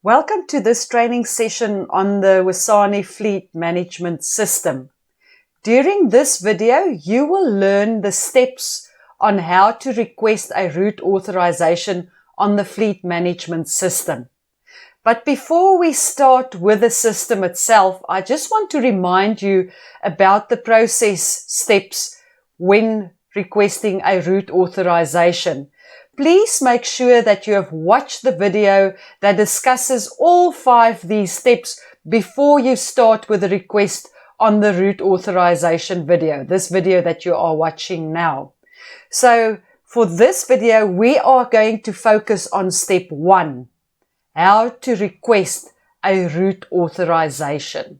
Welcome to this training session on the Wisani Fleet Management System. During this video, you will learn the steps on how to request a route authorization on the Fleet Management System. But before we start with the system itself, I just want to remind you about the process steps when requesting a route authorization. Please make sure that you have watched the video that discusses all 5 of these steps before you start with the request on the route authorization video, this video that you are watching now. So for this video, we are going to focus on step 1, how to request a route authorization.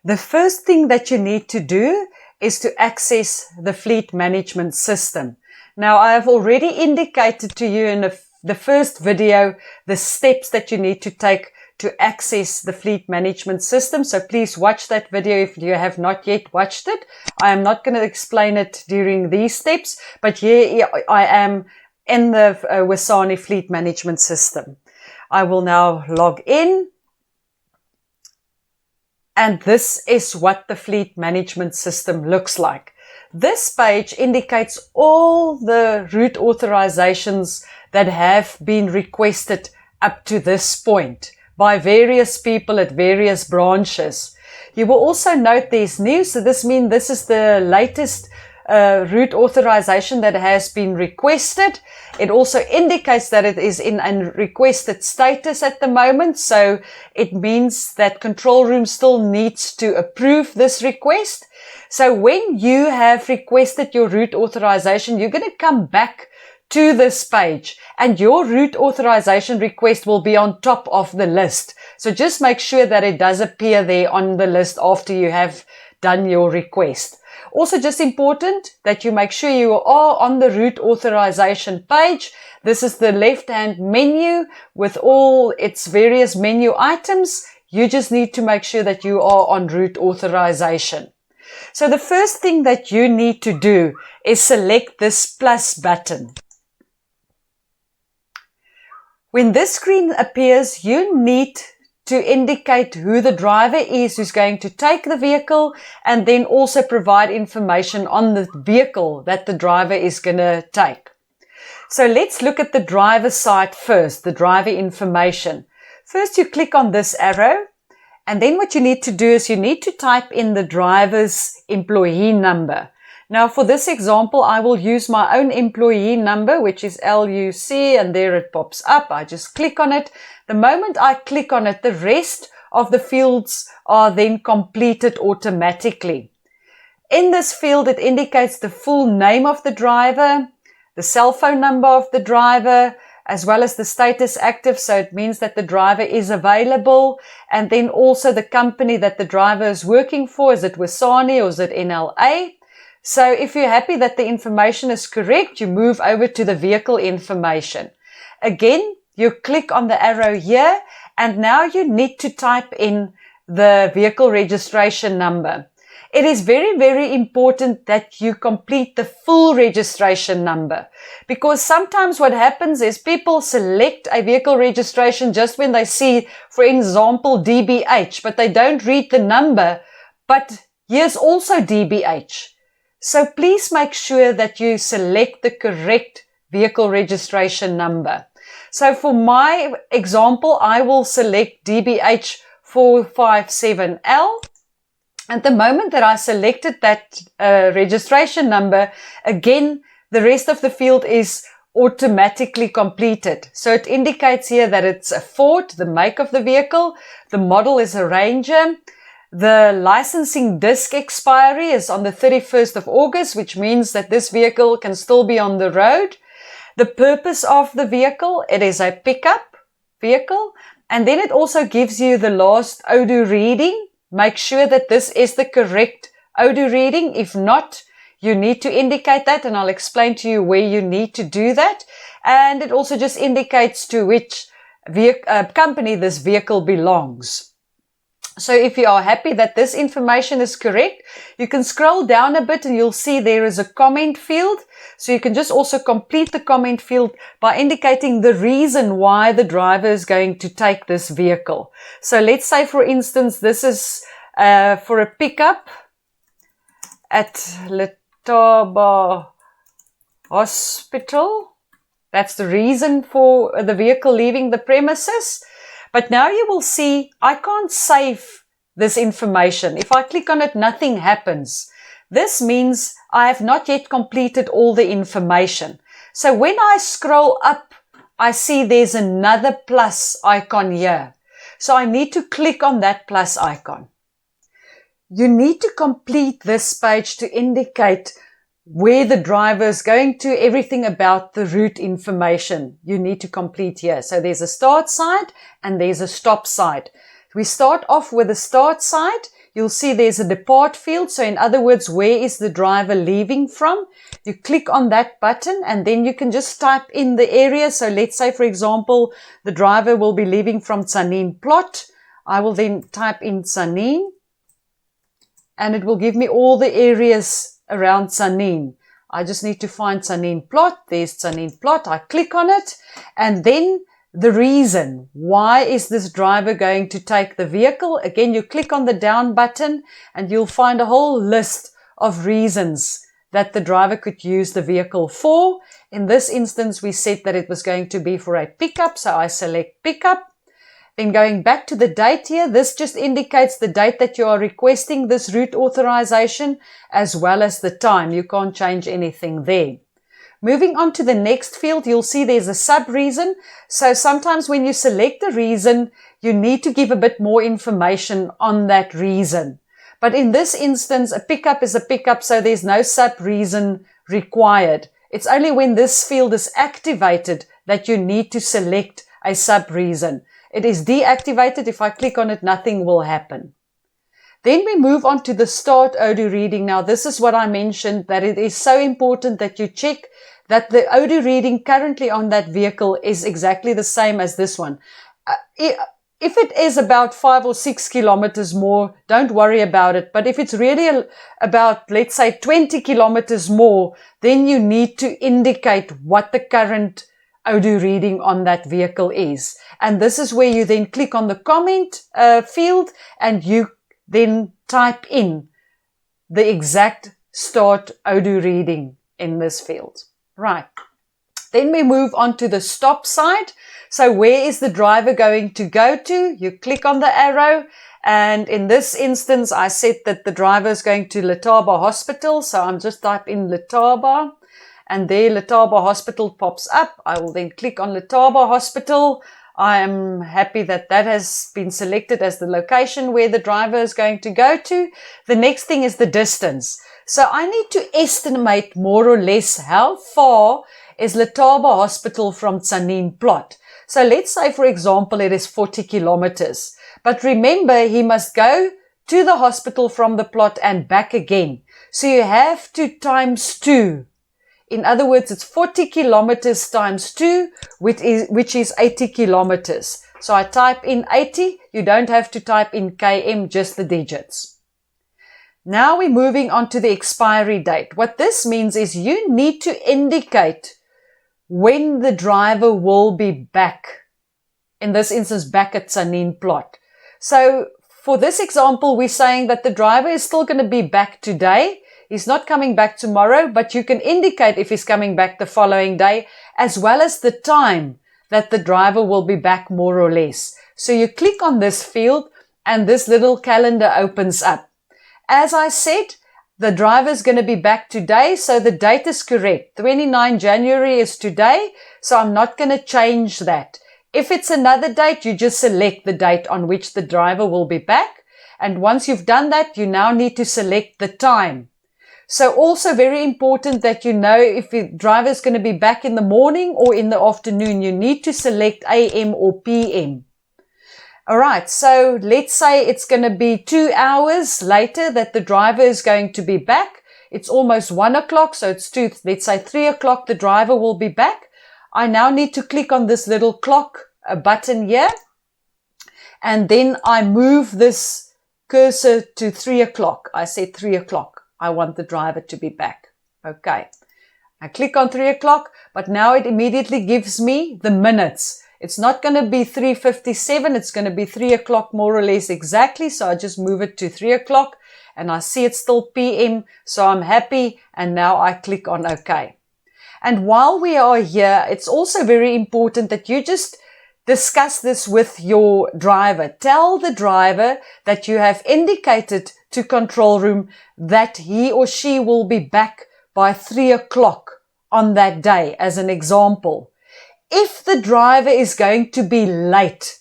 The first thing that you need to do is to access the fleet management system. Now, I have already indicated to you in the first video the steps that you need to take to access the fleet management system. So please watch that video if you have not yet watched it. I am not going to explain it during these steps, but here I am in the Wisani fleet management system. I will now log in. And this is what the fleet management system looks like. This page indicates all the route authorizations that have been requested up to this point by various people at various branches. You will also note there's new, so this means this is the latest route authorization that has been requested. It also indicates that it is in a requested status at the moment, so it means that control room still needs to approve this request. So when you have requested your route authorization, you're going to come back to this page and your route authorization request will be on top of the list. So just make sure that it does appear there on the list after you have done your request. Also just important that you make sure you are on the route authorization page. This is the left-hand menu with all its various menu items. You just need to make sure that you are on route authorization. So the first thing that you need to do is select this plus button. When this screen appears, you need to indicate who the driver is who's going to take the vehicle and then also provide information on the vehicle that the driver is going to take. So let's look at the driver side first, the driver information. First, you click on this arrow. And then what you need to do is you need to type in the driver's employee number. Now for this example, I will use my own employee number, which is LUC, and there it pops up. I just click on it. The moment I click on it, the rest of the fields are then completed automatically. In this field, it indicates the full name of the driver, the cell phone number of the driver, as well as the status active, so it means that the driver is available, and then also the company that the driver is working for. Is it Wisani or is it NLA? So if you're happy that the information is correct, you move over to the vehicle information. Again, you click on the arrow here, and now you need to type in the vehicle registration number. It is very, very important that you complete the full registration number, because sometimes what happens is people select a vehicle registration just when they see, for example, DBH, but they don't read the number, but here's also DBH. So please make sure that you select the correct vehicle registration number. So for my example, I will select DBH 457L. At the moment that I selected that registration number, again, the rest of the field is automatically completed. So it indicates here that it's a Ford, the make of the vehicle. The model is a Ranger. The licensing disc expiry is on the 31st of August, which means that this vehicle can still be on the road. The purpose of the vehicle, it is a pickup vehicle. And then it also gives you the last ODU reading. Make sure that this is the correct ODU reading. If not, you need to indicate that, and I'll explain to you where you need to do that. And it also just indicates to which company this vehicle belongs. So if you are happy that this information is correct, you can scroll down a bit and you'll see there is a comment field. So you can just also complete the comment field by indicating the reason why the driver is going to take this vehicle. So let's say, for instance, this is for a pickup at Letaba Hospital. That's the reason for the vehicle leaving the premises. But now you will see I can't save this information. If I click on it, nothing happens. This means I have not yet completed all the information. So when I scroll up, I see there's another plus icon here. So I need to click on that plus icon. You need to complete this page to indicate where the driver is going to, everything about the route information you need to complete here. So there's a start side and there's a stop side. We start off with the start side. You'll see there's a depart field. So in other words, where is the driver leaving from? You click on that button and then you can just type in the area. So let's say, for example, the driver will be leaving from Tzaneen plot. I will then type in Tzaneen and it will give me all the areas around Tzaneen. I just need to find Tzaneen plot. There's Tzaneen plot. I click on it and then the reason. Why is this driver going to take the vehicle? Again, you click on the down button and you'll find a whole list of reasons that the driver could use the vehicle for. In this instance, we said that it was going to be for a pickup. So I select pickup. Then going back to the date here, this just indicates the date that you are requesting this route authorization as well as the time. You can't change anything there. Moving on to the next field, you'll see there's a sub-reason. So sometimes when you select the reason, you need to give a bit more information on that reason. But in this instance, a pickup is a pickup, so there's no sub-reason required. It's only when this field is activated that you need to select a sub-reason. It is deactivated. If I click on it, nothing will happen. Then we move on to the start Odoo reading. Now, this is what I mentioned, that it is so important that you check that the Odoo reading currently on that vehicle is exactly the same as this one. If it is about 5 or 6 kilometers more, don't worry about it. But if it's really about, let's say, 20 kilometers more, then you need to indicate what the current Odoo reading on that vehicle is. And this is where you then click on the comment field and you then type in the exact start Odoo reading in this field. Right. Then we move on to the stop side. So where is the driver going to go to? You click on the arrow. And in this instance, I said that the driver is going to Letaba Hospital. So I'm just type in Letaba. And there Letaba Hospital pops up. I will then click on Letaba Hospital. I am happy that that has been selected as the location where the driver is going to go to. The next thing is the distance. So I need to estimate more or less how far is Letaba Hospital from Tzaneen plot. So let's say, for example, it is 40 kilometers. But remember, he must go to the hospital from the plot and back again. So you have to times 2. In other words, it's 40 kilometers times 2, which is 80 kilometers. So I type in 80. You don't have to type in km, just the digits. Now we're moving on to the expiry date. What this means is you need to indicate when the driver will be back. In this instance, back at Tzaneen plot. So for this example, we're saying that the driver is still going to be back today. He's not coming back tomorrow, but you can indicate if he's coming back the following day, as well as the time that the driver will be back more or less. So you click on this field and this little calendar opens up. As I said, the driver is going to be back today, so the date is correct. 29 January is today, so I'm not going to change that. If it's another date, you just select the date on which the driver will be back. And once you've done that, you now need to select the time. So also very important that you know if the driver is going to be back in the morning or in the afternoon, you need to select AM or PM. All right. So let's say it's going to be 2 hours later that the driver is going to be back. It's almost 1 o'clock. So it's let's say 3 o'clock, the driver will be back. I now need to click on this little clock button here. And then I move this cursor to 3 o'clock. I said 3 o'clock. I want the driver to be back. Okay. I click on 3 o'clock, but now it immediately gives me the minutes. It's not going to be 3:57. It's going to be 3 o'clock more or less exactly. So I just move it to 3 o'clock and I see it's still PM. So I'm happy. And now I click on OK. And while we are here, it's also very important that you just discuss this with your driver. Tell the driver that you have indicated to control room that he or she will be back by 3 o'clock on that day, as an example. If the driver is going to be late,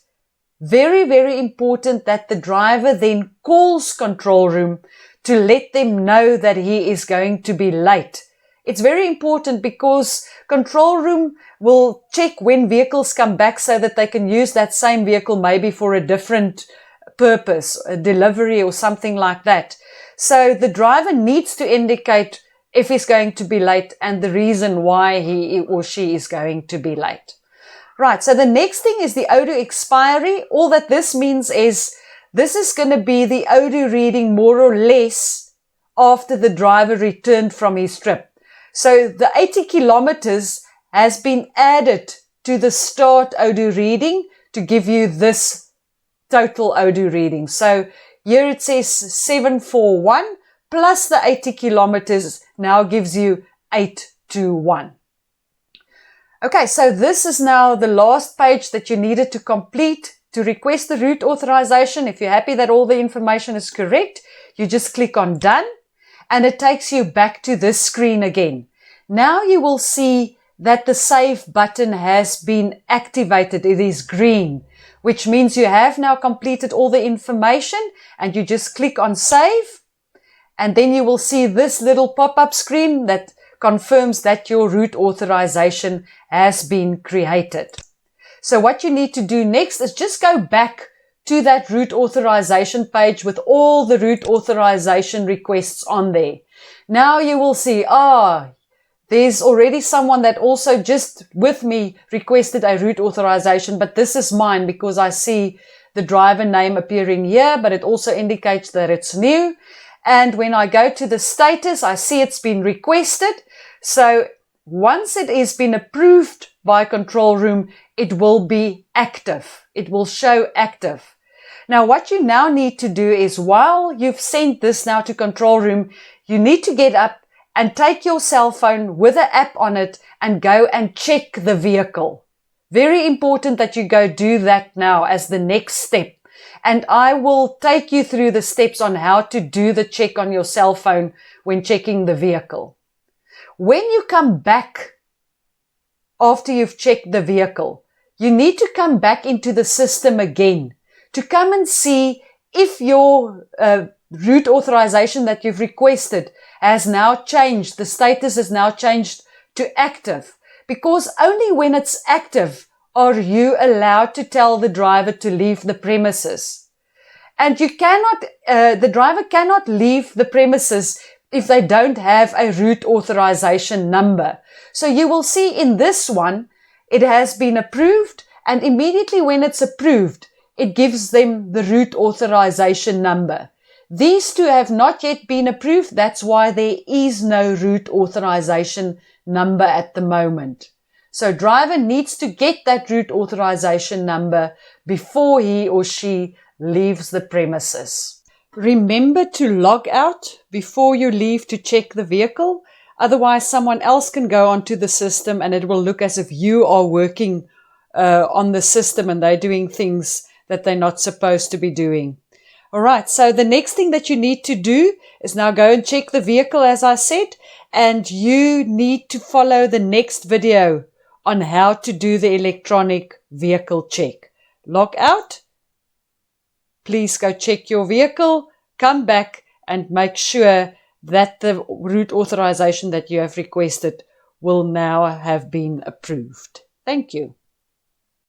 very, very important that the driver then calls control room to let them know that he is going to be late. It's very important because control room will check when vehicles come back so that they can use that same vehicle maybe for a different purpose, a delivery or something like that. So the driver needs to indicate if he's going to be late and the reason why he or she is going to be late. Right, so the next thing is the ODU expiry. All that this means is this is going to be the ODU reading more or less after the driver returned from his trip. So the 80 kilometers has been added to the start ODU reading to give you this total ODU reading. So here it says 741 plus the 80 kilometers now gives you 821. Okay, so this is now the last page that you needed to complete to request the route authorization. If you're happy that all the information is correct, you just click on done and it takes you back to this screen again. Now you will see that the save button has been activated. It is green, which means you have now completed all the information and you just click on save. And then you will see this little pop-up screen that confirms that your route authorization has been created. So what you need to do next is just go back to that route authorization page with all the route authorization requests on there. Now you will see, there's already someone that also just with me requested a route authorization, but this is mine because I see the driver name appearing here, but it also indicates that it's new. And when I go to the status, I see it's been requested. So once it has been approved by control room, it will be active. It will show active. Now, what you now need to do is while you've sent this now to control room, you need to get up and take your cell phone with an app on it and go and check the vehicle. Very important that you go do that now as the next step. And I will take you through the steps on how to do the check on your cell phone when checking the vehicle. When you come back after you've checked the vehicle, you need to come back into the system again to come and see if your route authorization that you've requested has now changed. The status has now changed to active, because only when it's active are you allowed to tell the driver to leave the premises. And you cannot, the driver cannot leave the premises if they don't have a route authorization number. So you will see in this one, it has been approved, and immediately when it's approved, it gives them the route authorization number. These two have not yet been approved. That's why there is no route authorization number at the moment. So driver needs to get that route authorization number before he or she leaves the premises. Remember to log out before you leave to check the vehicle. Otherwise, someone else can go onto the system and it will look as if you are working on the system and they're doing things that they're not supposed to be doing. All right, so the next thing that you need to do is now go and check the vehicle, as I said, and you need to follow the next video on how to do the electronic vehicle check. Log out. Please go check your vehicle, come back and make sure that the route authorization that you have requested will now have been approved. Thank you.